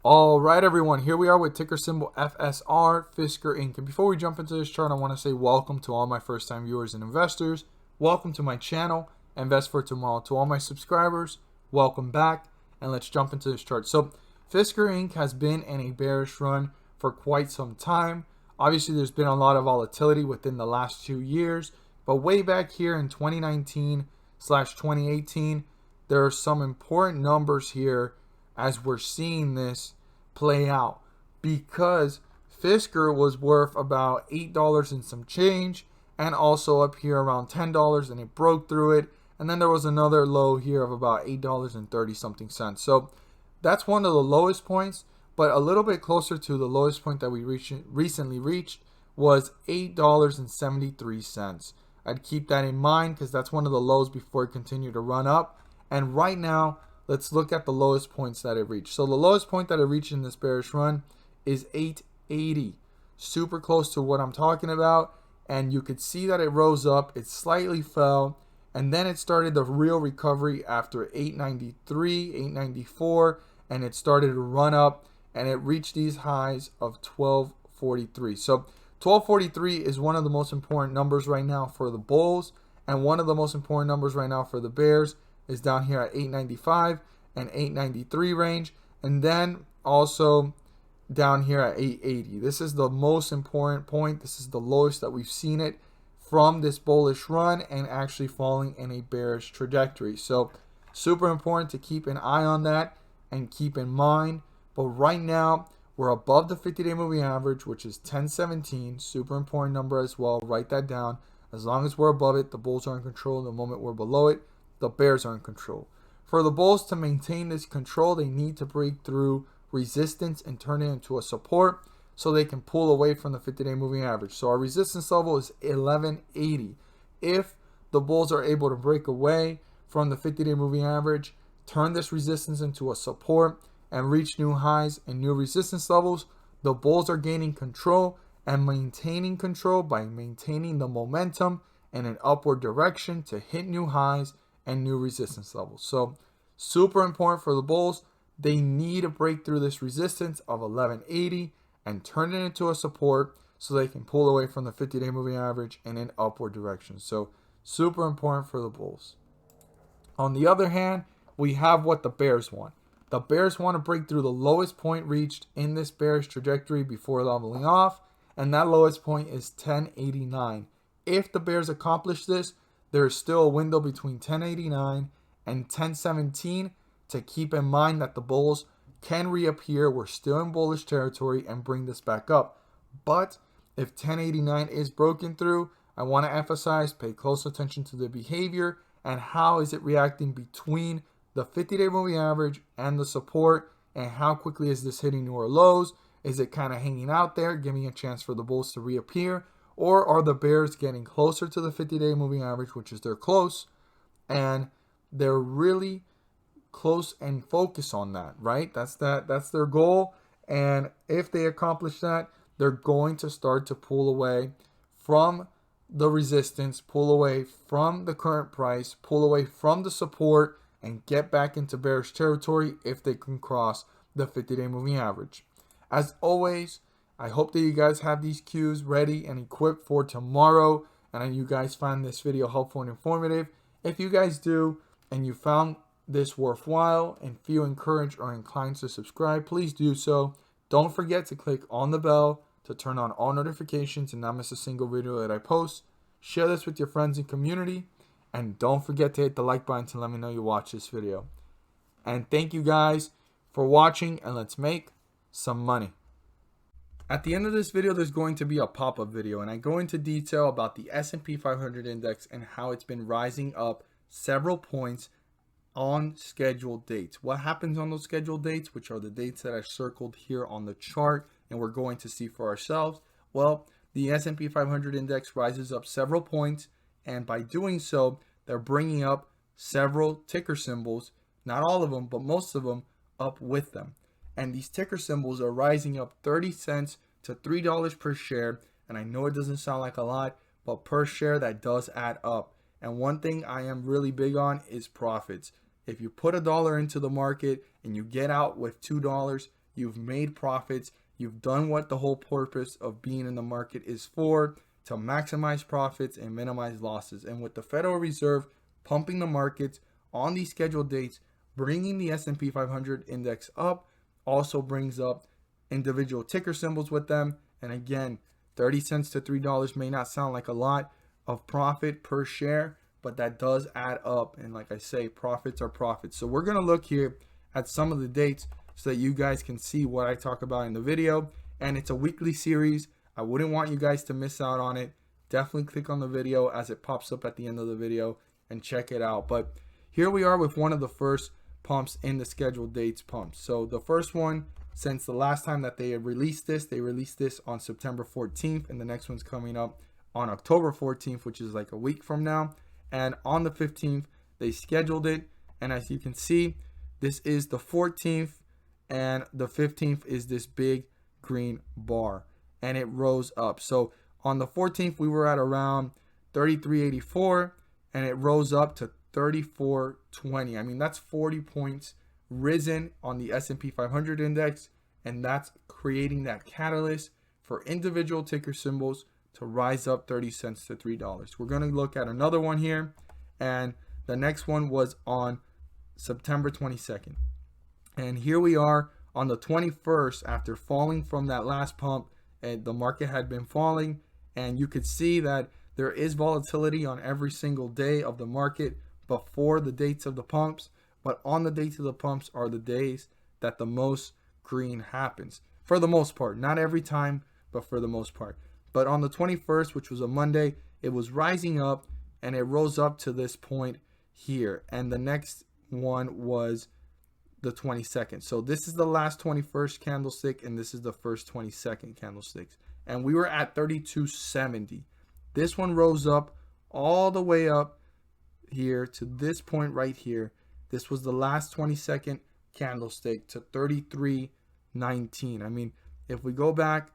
All right, everyone, here we are with ticker symbol FSR, Fisker Inc. And before we jump into this chart, I want to say welcome to all my first-time viewers and investors. Welcome to my channel, Invest for Tomorrow. To all my subscribers, welcome back, and let's jump into this chart. So, Fisker Inc. has been in a bearish run for quite some time. Obviously, there's been a lot of volatility within the last 2 years, but way back here in 2019/2018, there are some important numbers here as we're seeing this play out, because Fisker was worth about $8 and some change, and also up here around $10, and it broke through it, and then there was another low here of about $8.30 something cents. So that's one of the lowest points, but a little bit closer to the lowest point that we recently reached was $8.73. I'd keep that in mind because that's one of the lows before it continued to run up. And right now, let's look at the lowest points that it reached. So the lowest point that it reached in this bearish run is 880. Super close to what I'm talking about. And you could see that it rose up. It slightly fell. And then it started the real recovery after 893, 894. And it started to run up. And it reached these highs of 1243. So 1243 is one of the most important numbers right now for the bulls. And one of the most important numbers right now for the bears is down here at 895 and 893 range, and then also down here at 880. This is the most important point. This is the lowest that we've seen it from this bullish run and actually falling in a bearish trajectory. So super important to keep an eye on that and keep in mind. But right now we're above the 50-day moving average, which is 1017. Super important number as well. Write that down. As long as we're above it, the bulls are in control. The moment we're below it, the bears are in control. For the bulls to maintain this control, they need to break through resistance and turn it into a support so they can pull away from the 50-day moving average. So our resistance level is 1180. If the bulls are able to break away from the 50-day moving average, turn this resistance into a support, and reach new highs and new resistance levels, the bulls are gaining control and maintaining control by maintaining the momentum in an upward direction to hit new highs and new resistance levels. So super important for the bulls. They need to break through this resistance of 1180 and turn it into a support so they can pull away from the 50-day moving average in an upward direction. So super important for the bulls. On the other hand, we have what the bears want. The bears want to break through the lowest point reached in this bearish trajectory before leveling off, and that lowest point is 1089. If the bears accomplish this, there is still a window between 1089 and 1017 to keep in mind that the bulls can reappear. We're still in bullish territory and bring this back up. But if 1089 is broken through, I want to emphasize, pay close attention to the behavior and how is it reacting between the 50-day moving average and the support, and how quickly is this hitting newer lows? Is it kind of hanging out there, giving a chance for the bulls to reappear? Or are the bears getting closer to the 50-day moving average, which is they're close, and they're really close and focus on that, right? That's their goal. And if they accomplish that, they're going to start to pull away from the resistance, pull away from the current price, pull away from the support, and get back into bearish territory if they can cross the 50-day moving average. As always, I hope that you guys have these cues ready and equipped for tomorrow, and you guys find this video helpful and informative. If you guys do, and you found this worthwhile and feel encouraged or inclined to subscribe, please do so. Don't forget to click on the bell to turn on all notifications and not miss a single video that I post. Share this with your friends and community, and don't forget to hit the like button to let me know you watch this video. And thank you guys for watching, and let's make some money. At the end of this video, there's going to be a pop-up video, and I go into detail about the S&P 500 index and how it's been rising up several points on scheduled dates. What happens on those scheduled dates, which are the dates that I circled here on the chart and we're going to see for ourselves? Well, the S&P 500 index rises up several points, and by doing so, they're bringing up several ticker symbols, not all of them, but most of them, up with them. And these ticker symbols are rising up 30 cents to $3 per share. And I know it doesn't sound like a lot, but per share, that does add up. And one thing I am really big on is profits. If you put $1 into the market and you get out with $2, you've made profits, you've done what the whole purpose of being in the market is for, to maximize profits and minimize losses. And with the Federal Reserve pumping the markets on these scheduled dates, bringing the S&P 500 index up also brings up individual ticker symbols with them. And again, 30 cents to $3 may not sound like a lot of profit per share, but that does add up. And like I say, profits are profits. So we're going to look here at some of the dates so that you guys can see what I talk about in the video. And it's a weekly series. I wouldn't want you guys to miss out on it. Definitely click on the video as it pops up at the end of the video and check it out. But here we are with one of the first pumps in the scheduled dates pumps. So the first one, since the last time that they had released this, they released this on September 14th, and the next one's coming up on October 14th, which is like a week from now. And on the 15th, they scheduled it. And as you can see, this is the 14th, and the 15th is this big green bar, and it rose up. So on the 14th, we were at around 33.84, and it rose up to 34.20. I mean, that's 40 points risen on the S&P 500 index, and that's creating that catalyst for individual ticker symbols to rise up 30 cents to $3. We're going to look at another one here, and the next one was on September 22nd. And here we are on the 21st, after falling from that last pump, and the market had been falling, and you could see that there is volatility on every single day of the market before the dates of the pumps, but on the dates of the pumps are the days that the most green happens, for the most part. Not every time, but for the most part. But on the 21st, which was a Monday, it was rising up, and it rose up to this point here. And the next one was the 22nd. So this is the last 21st candlestick, and this is the first 22nd candlesticks. And we were at 32.70. This one rose up all the way up here to this point right here. This was the last 22nd candlestick to 33.19. I mean, if we go back,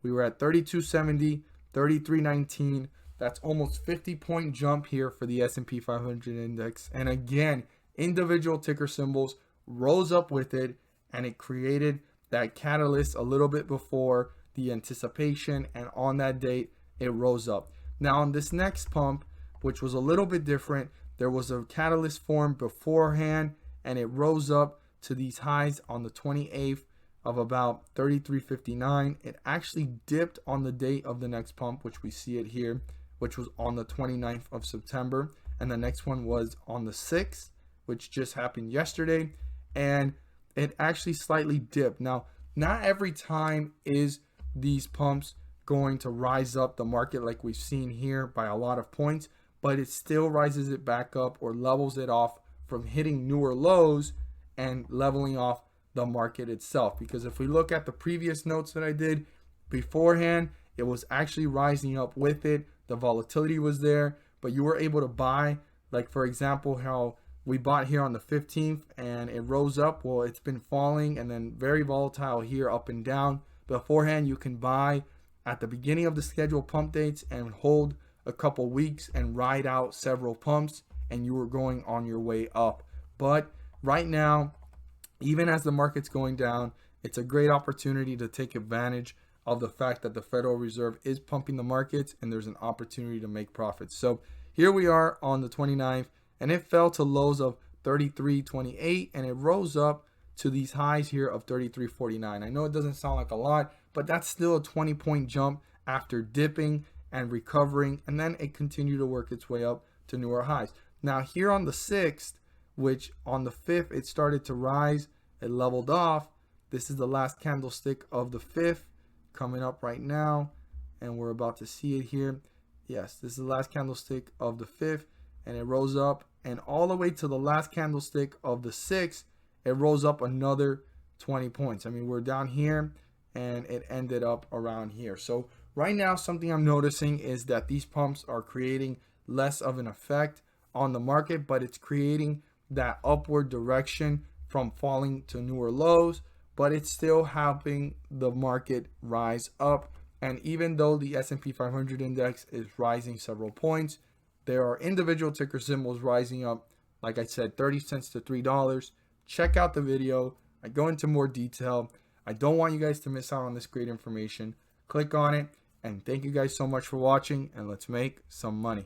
we were at 32.70, 33.19. That's almost 50-point jump here for the S&P 500 index. And again, individual ticker symbols rose up with it, and it created that catalyst a little bit before the anticipation, and on that date it rose up. Now on this next pump, which was a little bit different, there was a catalyst formed beforehand, and it rose up to these highs on the 28th of about 33.59. It actually dipped on the date of the next pump, which we see it here, which was on the 29th of September, and the next one was on the 6th, which just happened yesterday, and it actually slightly dipped. Now, not every time is these pumps going to rise up the market like we've seen here by a lot of points, but it still rises it back up or levels it off from hitting newer lows and leveling off the market itself. Because if we look at the previous notes that I did beforehand, it was actually rising up with it. The volatility was there, but you were able to buy, like for example, how we bought here on the 15th and it rose up. Well, it's been falling and then very volatile here, up and down. Beforehand, you can buy at the beginning of the scheduled pump dates and hold a couple weeks and ride out several pumps, and you were going on your way up. But right now, even as the market's going down, it's a great opportunity to take advantage of the fact that the Federal Reserve is pumping the markets, and there's an opportunity to make profits. So here we are on the 29th, and it fell to lows of 33.28, and it rose up to these highs here of 33.49. I know it doesn't sound like a lot, but that's still a 20-point jump after dipping and recovering, and then it continued to work its way up to newer highs. Now here on the 6th, which on the 5th it started to rise, it leveled off. This is the last candlestick of the 5th coming up right now, and we're about to see it here. Yes, this is the last candlestick of the 5th, and it rose up, and all the way to the last candlestick of the 6th, it rose up another 20 points. I mean, we're down here, and it ended up around here. So right now, something I'm noticing is that these pumps are creating less of an effect on the market, but it's creating that upward direction from falling to newer lows, but it's still helping the market rise up. And even though the S&P 500 index is rising several points, there are individual ticker symbols rising up, like I said, 30 cents to $3. Check out the video. I go into more detail. I don't want you guys to miss out on this great information. Click on it, and thank you guys so much for watching, and let's make some money.